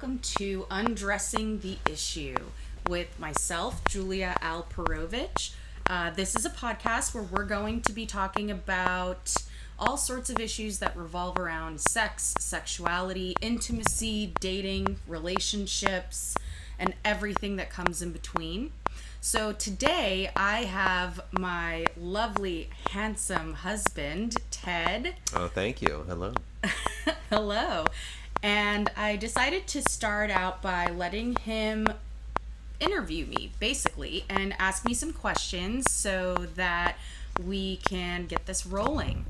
welcome to Undressing the Issue with myself, Julia Alperovich. This is a podcast where we're going to be talking about all sorts of issues that revolve around sex, sexuality, intimacy, dating, relationships, and everything that comes in between. So today I have my lovely, handsome husband, Ted. Oh, thank you. Hello. Hello. And I decided to start out by letting him interview me, basically, and ask me some questions so that we can get this rolling.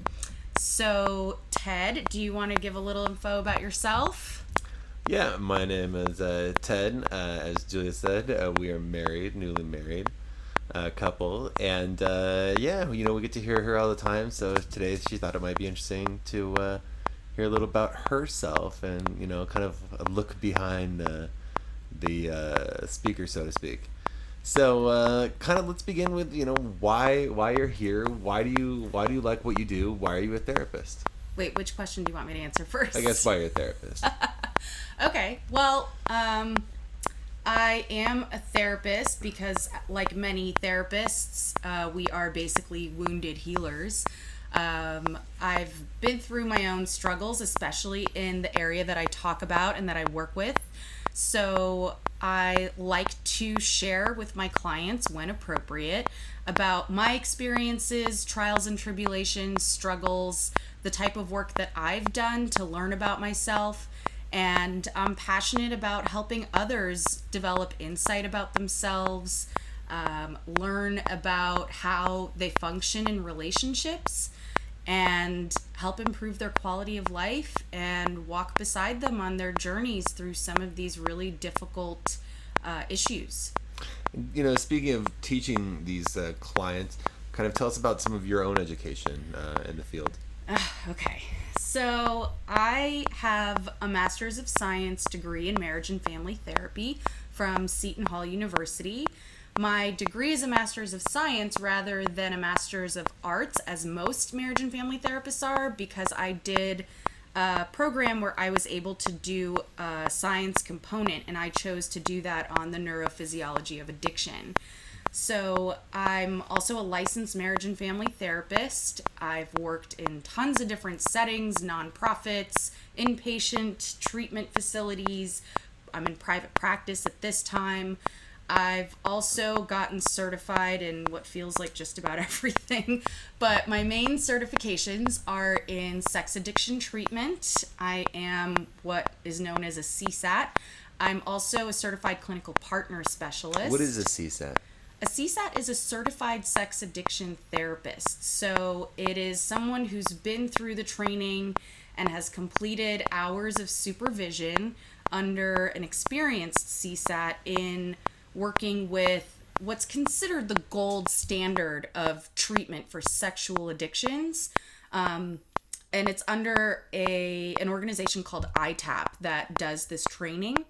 So, Ted, do you want to give a little info about yourself? Yeah, my name is Ted. As Julia said, we are married, newly married couple. And we get to hear her all the time. So today she thought it might be interesting to hear a little about herself and, kind of a look behind the speaker, so to speak. So let's begin with, why you're here. Why do you like what you do? Why are you a therapist? Wait, which question do you want me to answer first? I guess why you're a therapist. Okay, well, I am a therapist because, like many therapists, we are basically wounded healers. I've been through my own struggles, especially in the area that I talk about and that I work with. So I like to share with my clients, when appropriate, about my experiences, trials and tribulations, struggles, the type of work that I've done to learn about myself. And I'm passionate about helping others develop insight about themselves, learn about how they function in relationships, and help improve their quality of life and walk beside them on their journeys through some of these really difficult issues. Speaking of teaching these clients, kind of tell us about some of your own education in the field. Okay. So I have a Master's of Science degree in Marriage and Family Therapy from Seton Hall University. My degree is a Master's of Science rather than a Master's of Arts, as most marriage and family therapists are, because I did a program where I was able to do a science component, and I chose to do that on the neurophysiology of addiction. So I'm also a licensed marriage and family therapist. I've worked in tons of different settings, nonprofits, inpatient treatment facilities. I'm in private practice at this time. I've also gotten certified in what feels like just about everything, but my main certifications are in sex addiction treatment. I am what is known as a CSAT. I'm also a certified clinical partner specialist. What is a CSAT? A CSAT is a certified sex addiction therapist. So it is someone who's been through the training and has completed hours of supervision under an experienced CSAT in working with what's considered the gold standard of treatment for sexual addictions. And it's under an organization called ITAP that does this training.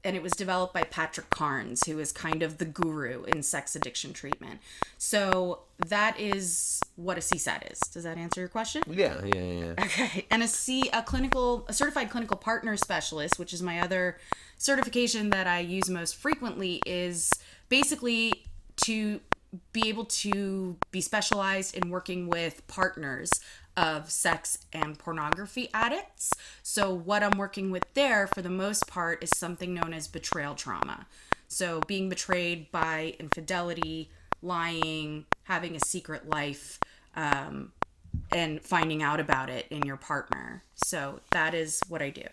And it was developed by Patrick Carnes, who is kind of the guru in sex addiction treatment. So that is what a CSAT is. Does that answer your question? Yeah. Okay. And a certified clinical partner specialist, which is my other certification that I use most frequently, is basically to be able to be specialized in working with partners of sex and pornography addicts. So what I'm working with there, for the most part, is something known as betrayal trauma. So being betrayed by infidelity, lying, having a secret life, and finding out about it in your partner. So that is what I do.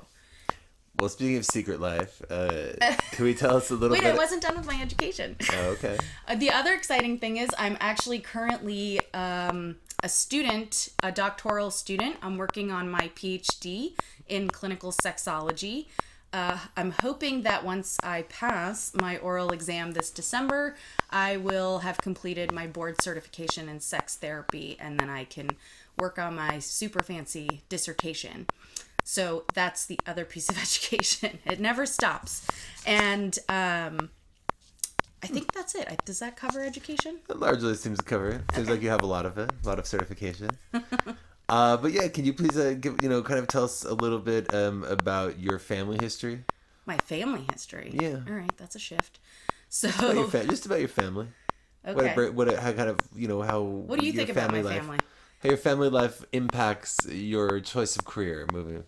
Well, speaking of secret life, can we tell us a little bit? Wait, I wasn't done with my education. Oh, okay. The other exciting thing is I'm actually currently a student, a doctoral student. I'm working on my PhD in clinical sexology. I'm hoping that once I pass my oral exam this December, I will have completed my board certification in sex therapy, and then I can work on my super fancy dissertation. So that's the other piece of education. It never stops. And I think that's it. Does that cover education? It largely seems to cover it. Seems like you have a lot of it, a lot of certification. But yeah, can you please give kind of tell us a little bit about your family history? My family history. Yeah. All right, that's a shift. So Just about your family. okay. How kind of, how What do you think about my family? How your family life impacts your choice of career moving.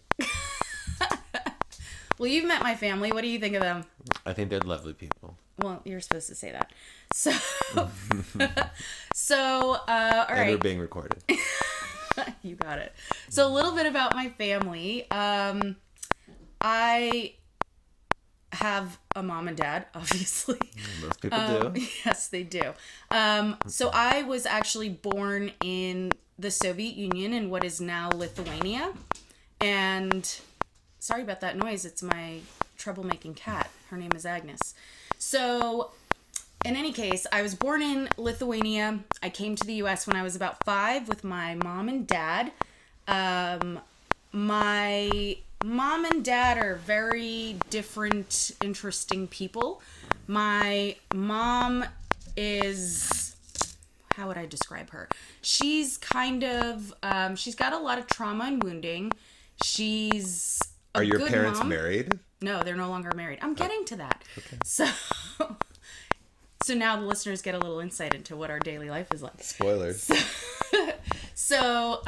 Well, you've met my family. What do you think of them? I think they're lovely people. Well, you're supposed to say that. So, all right. And we're being recorded. You got it. So a little bit about my family. I have a mom and dad, obviously. Most people do. Yes, they do. So I was actually born in the Soviet Union in what is now Lithuania. And sorry about that noise. It's my troublemaking cat. Her name is Agnes. So in any case, I was born in Lithuania. I came to the U.S. when I was about 5 with my mom and dad. My mom and dad are very different, interesting people. My mom is, how would I describe her? She's kind of, she's got a lot of trauma and wounding. She's a Are your good parents mom. married? No, they're no longer married. I'm getting to that. Okay. So now the listeners get a little insight into what our daily life is like. Spoilers. So,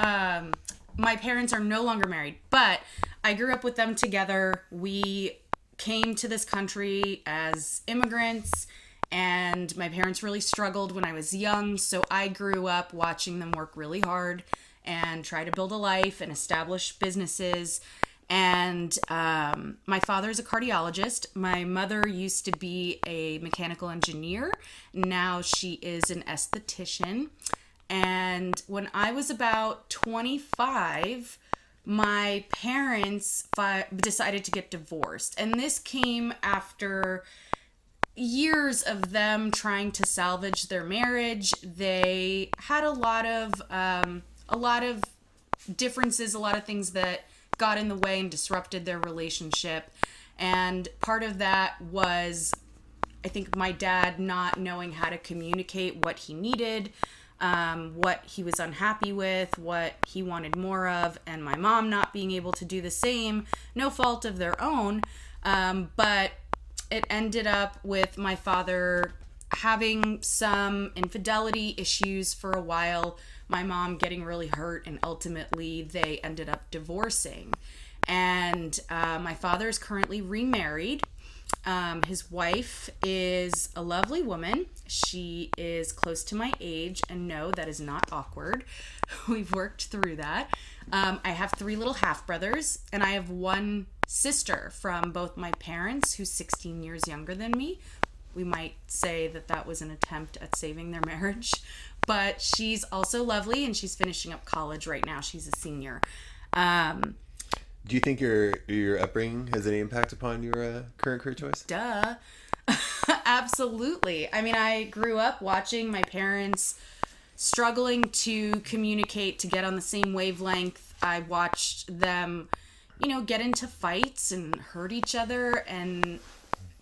my parents are no longer married, but I grew up with them together. We came to this country as immigrants, and my parents really struggled when I was young, so I grew up watching them work really hard and try to build a life and establish businesses. And my father's a cardiologist. My mother used to be a mechanical engineer. Now she is an esthetician. And when I was about 25, my parents decided to get divorced. And this came after years of them trying to salvage their marriage. They had a lot of differences, a lot of things that got in the way and disrupted their relationship. And part of that was, I think, my dad not knowing how to communicate what he needed, what he was unhappy with, what he wanted more of, and my mom not being able to do the same, no fault of their own. But it ended up with my father having some infidelity issues for a while, my mom getting really hurt, and ultimately they ended up divorcing. And my father is currently remarried. His wife is a lovely woman. She is close to my age, and no, that is not awkward. We've worked through that. I have 3 little half-brothers, and I have 1 sister from both my parents, who's 16 years younger than me. We might say that that was an attempt at saving their marriage, but she's also lovely, and she's finishing up college right now. She's a senior. Do you think your upbringing has any impact upon your current career choice? Duh. Absolutely. I mean, I grew up watching my parents struggling to communicate, to get on the same wavelength. I watched them, get into fights and hurt each other and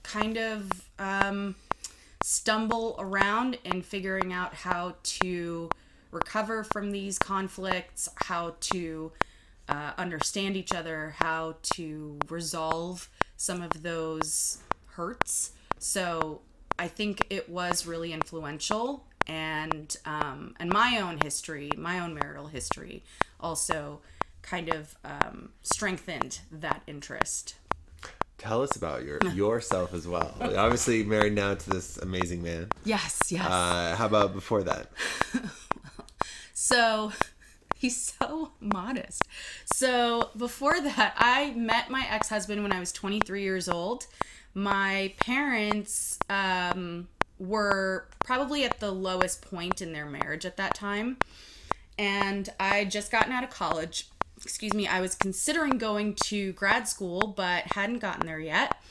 kind of stumble around in figuring out how to recover from these conflicts, how to understand each other, how to resolve some of those hurts. So I think it was really influential, and my own history, my own marital history, also kind of strengthened that interest. Tell us about yourself as well. Obviously married now to this amazing man. Yes. How about before that? So he's so modest. So before that, I met my ex-husband when I was 23 years old. My parents were probably at the lowest point in their marriage at that time. And I had just gotten out of college. I was considering going to grad school, but hadn't gotten there yet.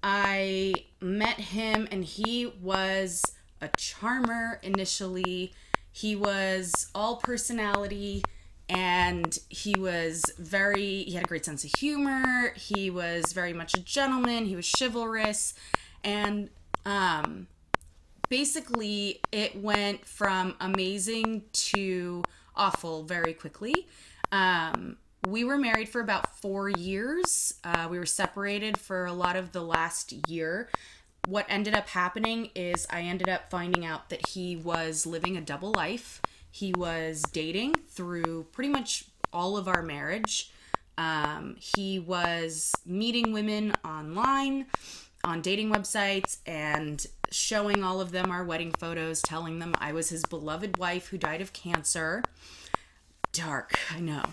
I met him, and he was a charmer initially. He was all personality, and he had a great sense of humor. He was very much a gentleman. He was chivalrous. And basically, it went from amazing to awful very quickly. We were married for about 4 years. We were separated for a lot of the last year. What ended up happening is I ended up finding out that he was living a double life. He was dating through pretty much all of our marriage. He was meeting women online, on dating websites, and showing all of them our wedding photos, telling them I was his beloved wife who died of cancer. Dark, I know.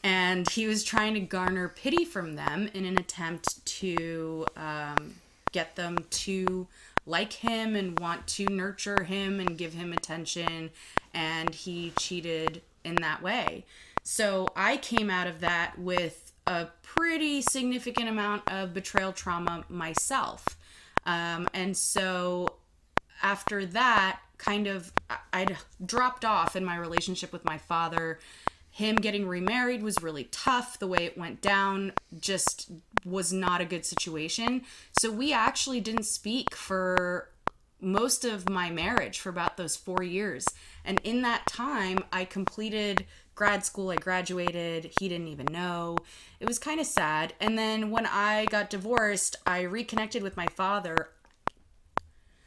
And he was trying to garner pity from them in an attempt to get them to like him and want to nurture him and give him attention. And he cheated in that way. So I came out of that with a pretty significant amount of betrayal trauma myself. And so after that, I'd dropped off in my relationship with my father. Him getting remarried was really tough. The way it went down just was not a good situation. So we actually didn't speak for most of my marriage for about those 4 years. And in that time, I completed grad school. I graduated. He didn't even know. It was kind of sad. And then when I got divorced, I reconnected with my father.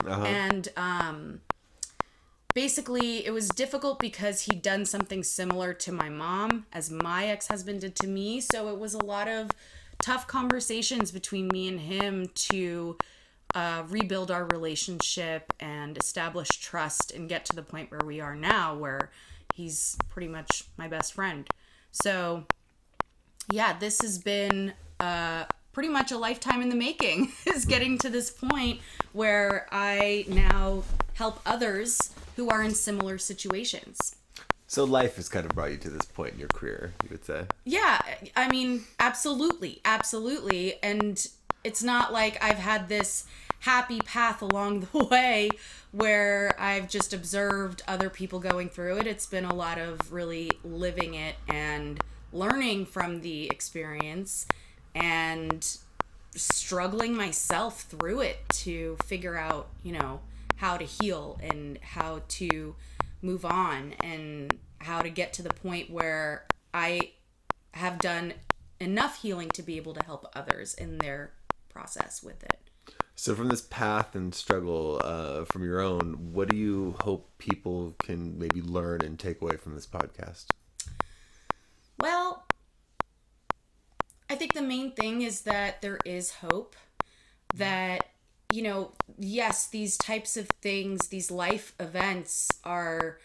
And basically, it was difficult because he'd done something similar to my mom as my ex-husband did to me. So it was a lot of tough conversations between me and him to rebuild our relationship and establish trust and get to the point where we are now, where he's pretty much my best friend. So yeah, this has been pretty much a lifetime in the making, is getting to this point where I now help others who are in similar situations. So life has kind of brought you to this point in your career, you would say? Yeah, I mean, absolutely. And it's not like I've had this happy path along the way where I've just observed other people going through it. It's been a lot of really living it and learning from the experience and struggling myself through it to figure out, how to heal and how to move on and how to get to the point where I have done enough healing to be able to help others in their process with it. So from this path and struggle from your own, what do you hope people can maybe learn and take away from this podcast? Well, I think the main thing is that there is hope, that, yes, these types of things, these life events are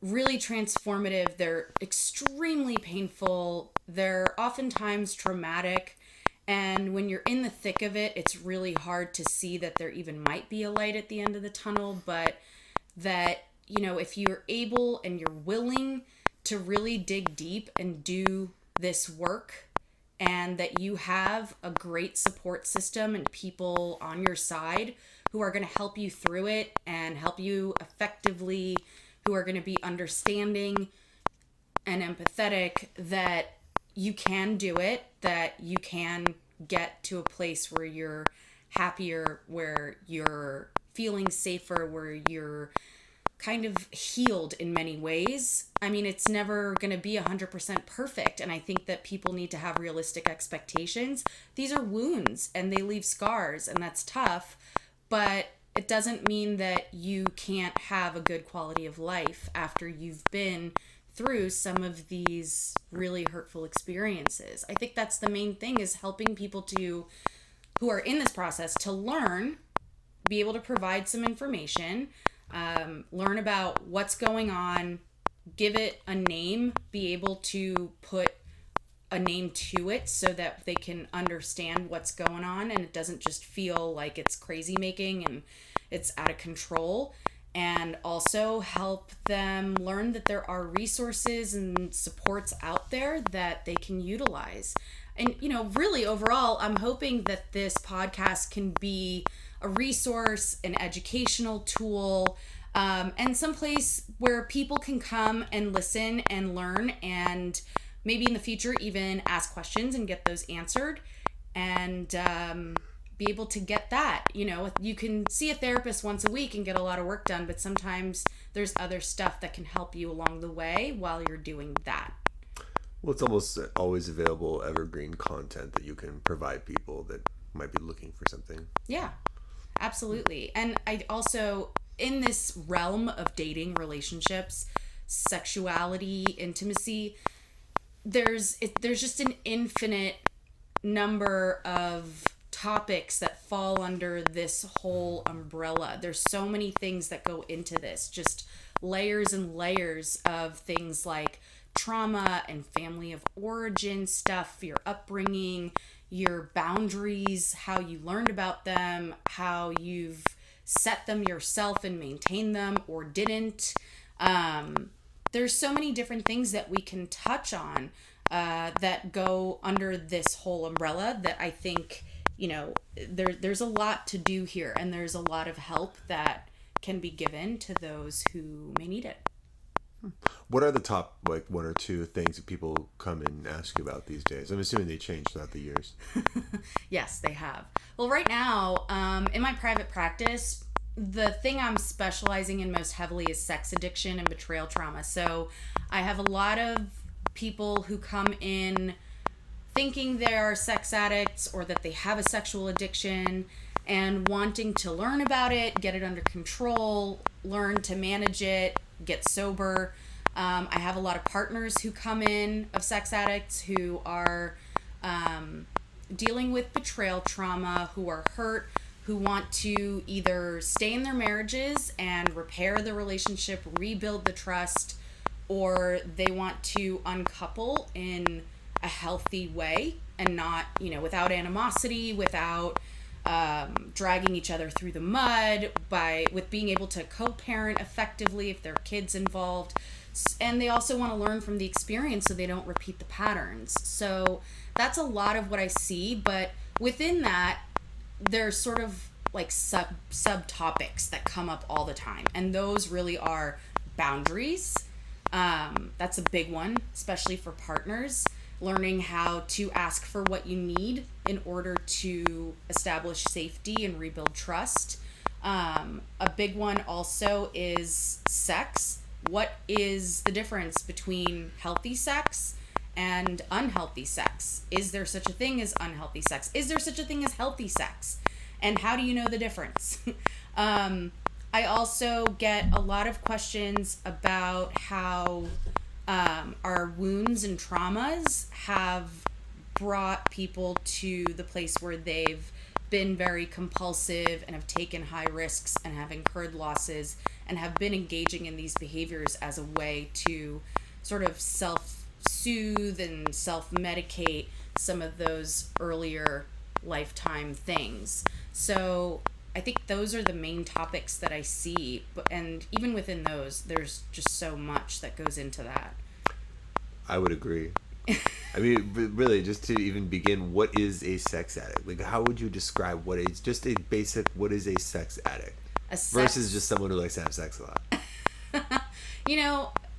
really transformative. They're extremely painful. They're oftentimes traumatic. And when you're in the thick of it, it's really hard to see that there even might be a light at the end of the tunnel. But that, if you're able and you're willing to really dig deep and do this work, and that you have a great support system and people on your side who are going to help you through it and help you effectively, who are going to be understanding and empathetic, that you can do it, that you can get to a place where you're happier, where you're feeling safer, where you're kind of healed in many ways. I mean, it's never going to be 100% perfect. And I think that people need to have realistic expectations. These are wounds and they leave scars, and that's tough. But it doesn't mean that you can't have a good quality of life after you've been through some of these really hurtful experiences. I think that's the main thing, is helping people who are in this process to learn, be able to provide some information, learn about what's going on, give it a name, be able to put a name to it so that they can understand what's going on and it doesn't just feel like it's crazy making and it's out of control. And also help them learn that there are resources and supports out there that they can utilize. And, really overall, I'm hoping that this podcast can be a resource, an educational tool, and someplace where people can come and listen and learn, and maybe in the future even ask questions and get those answered, and be able to get that. You can see a therapist once a week and get a lot of work done, but sometimes there's other stuff that can help you along the way while you're doing that. Well, it's almost always available evergreen content that you can provide people that might be looking for something. Yeah, absolutely. And I also, in this realm of dating, relationships, sexuality, intimacy, there's just an infinite number of topics that fall under this whole umbrella. There's so many things that go into this, just layers and layers of things like trauma and family of origin stuff, your upbringing, your boundaries, how you learned about them, how you've set them yourself and maintained them or didn't. There's so many different things that we can touch on that go under this whole umbrella that I think, there's a lot to do here, and there's a lot of help that can be given to those who may need it. What are the top, one or two things that people come and ask you about these days? I'm assuming they change throughout the years. Yes, they have. Well, right now, in my private practice, the thing I'm specializing in most heavily is sex addiction and betrayal trauma. So I have a lot of people who come in thinking they are sex addicts or that they have a sexual addiction and wanting to learn about it, get it under control, learn to manage it, get sober. I have a lot of partners who come in of sex addicts who are dealing with betrayal trauma, who are hurt, who want to either stay in their marriages and repair the relationship, rebuild the trust, or they want to uncouple in a healthy way and not, without animosity, without dragging each other through the mud, with being able to co-parent effectively if there are kids involved. And they also want to learn from the experience so they don't repeat the patterns. So that's a lot of what I see, but within that, there's sort of like subtopics that come up all the time, and those really are boundaries. That's a big one, especially for partners. Learning how to ask for what you need in order to establish safety and rebuild trust. A big one also is sex. What is the difference between healthy sex and unhealthy sex? Is there such a thing as unhealthy sex? Is there such a thing as healthy sex? And how do you know the difference? I also get a lot of questions about how our wounds and traumas have brought people to the place where they've been very compulsive and have taken high risks and have incurred losses and have been engaging in these behaviors as a way to sort of self-soothe and self-medicate some of those earlier lifetime things. So I think those are the main topics that I see, and even within those, there's just so much that goes into that. I would agree. I mean, really, just to even begin, what is a sex addict? Like, how would you describe what is a sex addict versus just someone who likes to have sex a lot?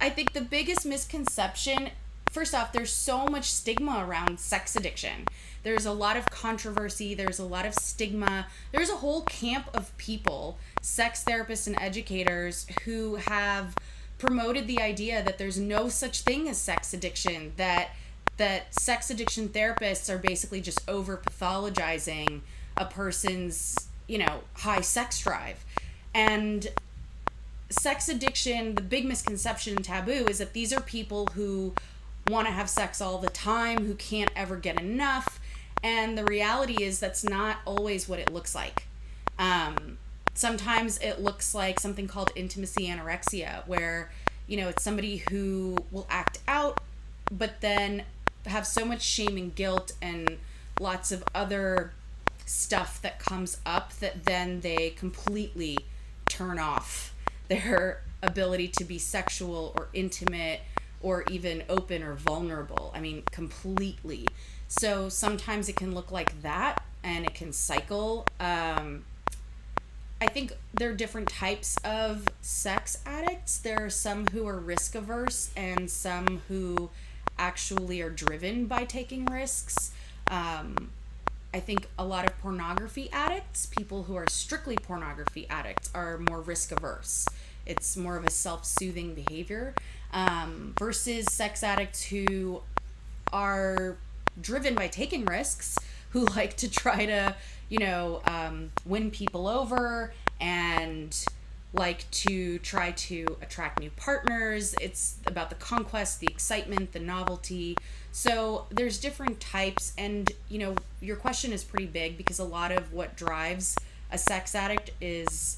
I think the biggest misconception, first off, there's so much stigma around sex addiction. There's a lot of controversy. There's a lot of stigma. There's a whole camp of people, sex therapists and educators, who have promoted the idea that there's no such thing as sex addiction, that sex addiction therapists are basically just over pathologizing a person's, high sex drive. And sex addiction, the big misconception and taboo is that these are people who want to have sex all the time, who can't ever get enough. And the reality is that's not always what it looks like. Sometimes it looks like something called intimacy anorexia, where, it's somebody who will act out, but then have so much shame and guilt and lots of other stuff that comes up that then they completely turn off their ability to be sexual or intimate or even open or vulnerable. I mean, completely. So sometimes it can look like that, and it can cycle. I think there are different types of sex addicts. There are some who are risk averse and some who actually are driven by taking risks. I think a lot of pornography addicts, people who are strictly pornography addicts, are more risk averse. It's more of a self-soothing behavior, versus sex addicts who are driven by taking risks, who like to try to, win people over and like to try to attract new partners. It's about the conquest, the excitement, the novelty. So there's different types, and your question is pretty big because a lot of what drives a sex addict is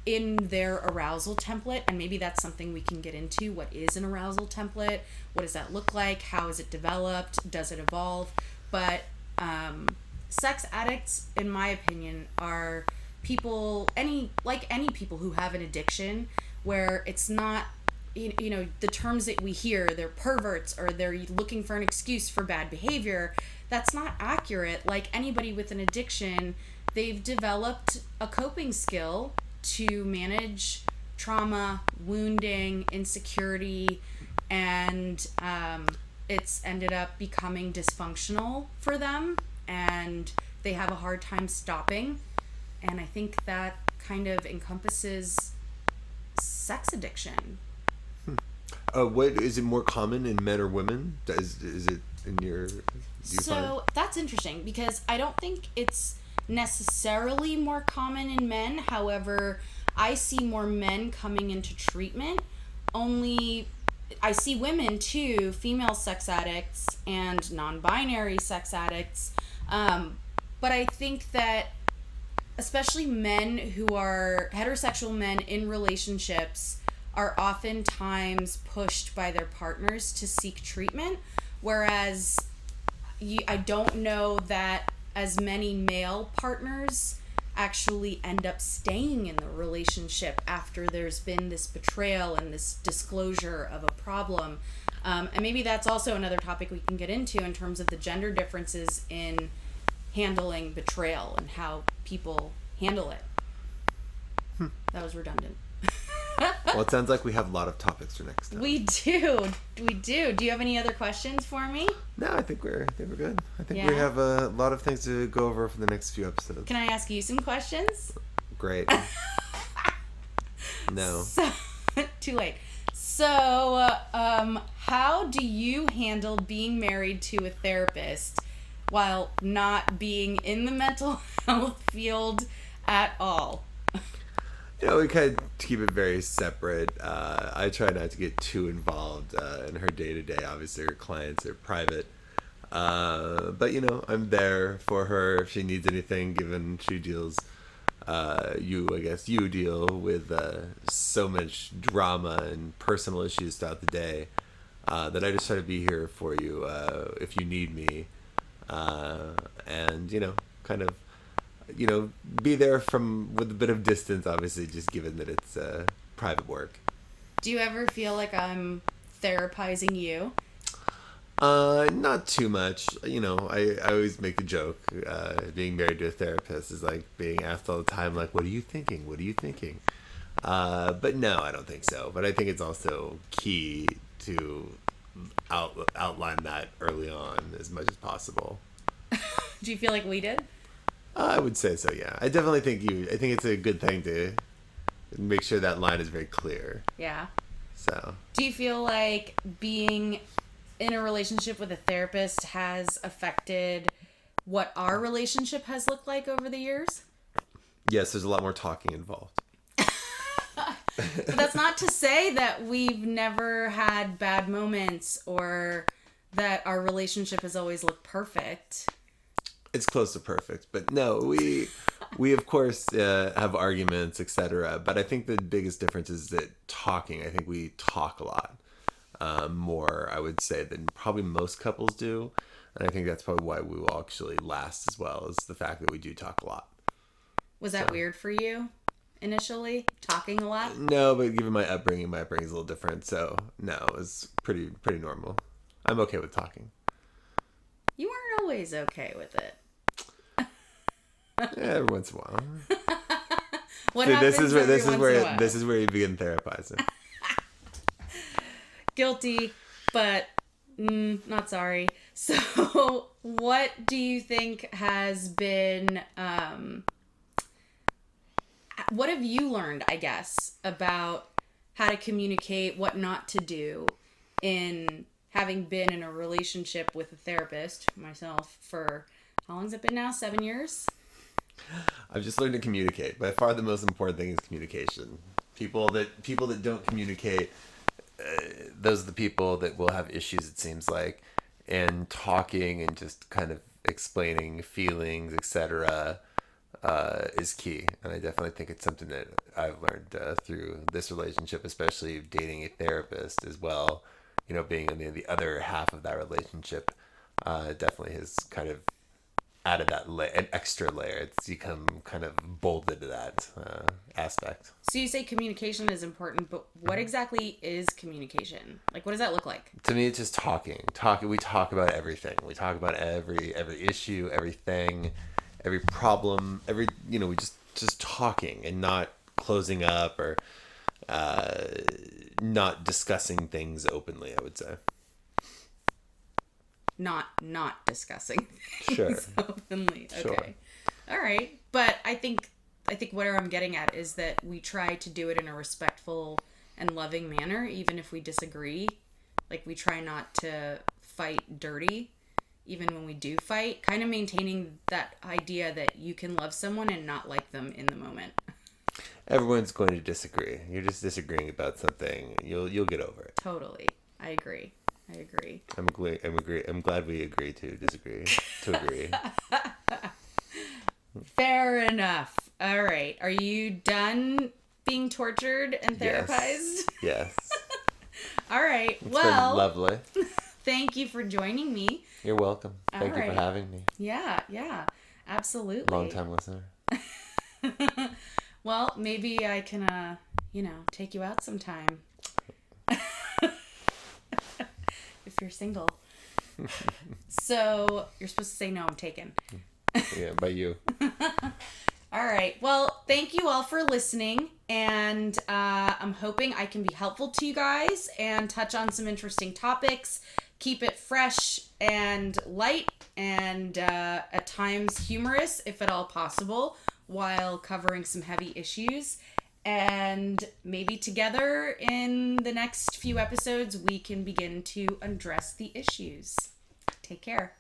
in their arousal template, and maybe that's something we can get into. What is an arousal template? What does that look like? How is it developed? Does it evolve? But sex addicts, in my opinion, are people, any people who have an addiction, where it's not, the terms that we hear, they're perverts or they're looking for an excuse for bad behavior. That's not accurate. Like anybody with an addiction, they've developed a coping skill to manage trauma, wounding, insecurity, and it's ended up becoming dysfunctional for them, and they have a hard time stopping. And I think that kind of encompasses sex addiction. What is it more common in men or women? Is it in your? So that's interesting because I don't think it's necessarily more common in men. However, I see more men coming into treatment. Only I see women too, female sex addicts and non-binary sex addicts. But I think that especially men who are heterosexual men in relationships are oftentimes pushed by their partners to seek treatment, whereas I don't know that as many male partners actually end up staying in the relationship after there's been this betrayal and this disclosure of a problem. And maybe that's also another topic we can get into in terms of the gender differences in handling betrayal and how people handle it. That was redundant. Well, it sounds like we have a lot of topics for next time. We do. Do you have any other questions for me? No, I think we're good. I think we have a lot of things to go over for the next few episodes. Can I ask you some questions? Great. No. So, too late. So, how do you handle being married to a therapist while not being in the mental health field at all? We kind of keep it very separate. I try not to get too involved in her day-to-day. Obviously, her clients are private. But, I'm there for her if she needs anything, given she deals, you deal with so much drama and personal issues throughout the day that I just try to be here for you if you need me. And, kind of, be there with a bit of distance, obviously, just given that it's private work. Do you ever feel like I'm therapizing you? Not too much. I always make the joke, being married to a therapist is like being asked all the time, like, what are you thinking? What are you thinking? But no, I don't think so. But I think it's also key to outline that early on as much as possible. Do you feel like we did? I would say so, yeah. I definitely think I think it's a good thing to make sure that line is very clear. Yeah. So. Do you feel like being in a relationship with a therapist has affected what our relationship has looked like over the years? Yes, there's a lot more talking involved. But that's not to say that we've never had bad moments or that our relationship has always looked perfect. It's close to perfect, but no, we of course have arguments, etc. But I think the biggest difference is that talking. I think we talk a lot more, I would say, than probably most couples do, and I think that's probably why we will actually last as well, is the fact that we do talk a lot. Was that weird for you initially, talking a lot? No, but given my upbringing is a little different, so no, it was pretty normal. I'm okay with talking. You weren't always okay with it. Yeah, every once in a while. What happens every once in a while? This is where you begin therapizing. Guilty, but not sorry. So, what do you think has been? What have you learned, I guess, about how to communicate, what not to do in having been in a relationship with a therapist myself for, how long has it been now? 7 years? I've just learned to communicate. By far the most important thing is communication. People that don't communicate, those are the people that will have issues, it seems like. And talking and just kind of explaining feelings, etc., is key. And I definitely think it's something that I've learned through this relationship, especially dating a therapist as well. You know, being in the other half of that relationship definitely has kind of added that an extra layer. It's become kind of bolded to that aspect. So you say communication is important, but what exactly is communication? Like, what does that look like? To me, it's just talking. We talk about everything. We talk about every issue, everything, every problem, we just talking and not closing up or not discussing things openly, I would say. Not discussing things Sure. openly. Okay. Sure. All right. But I think where I'm getting at is that we try to do it in a respectful and loving manner, even if we disagree. Like, we try not to fight dirty, even when we do fight, kind of maintaining that idea that you can love someone and not like them in the moment. Everyone's going to disagree. You're just disagreeing about something. You'll get over it. Totally. I agree. I'm glad we agree to disagree. To agree. Fair enough. All right. Are you done being tortured and therapized? Yes. All right. It's been lovely. Thank you for joining me. You're welcome. Thank you right. for having me. Yeah, absolutely. Long time listener. Well, maybe I can, take you out sometime. If you're single. So, you're supposed to say no, I'm taken. Yeah, by you. All right. Well, thank you all for listening. And I'm hoping I can be helpful to you guys and touch on some interesting topics. Keep it fresh and light and at times humorous, if at all possible, while covering some heavy issues. And maybe together in the next few episodes, we can begin to undress the issues. Take care.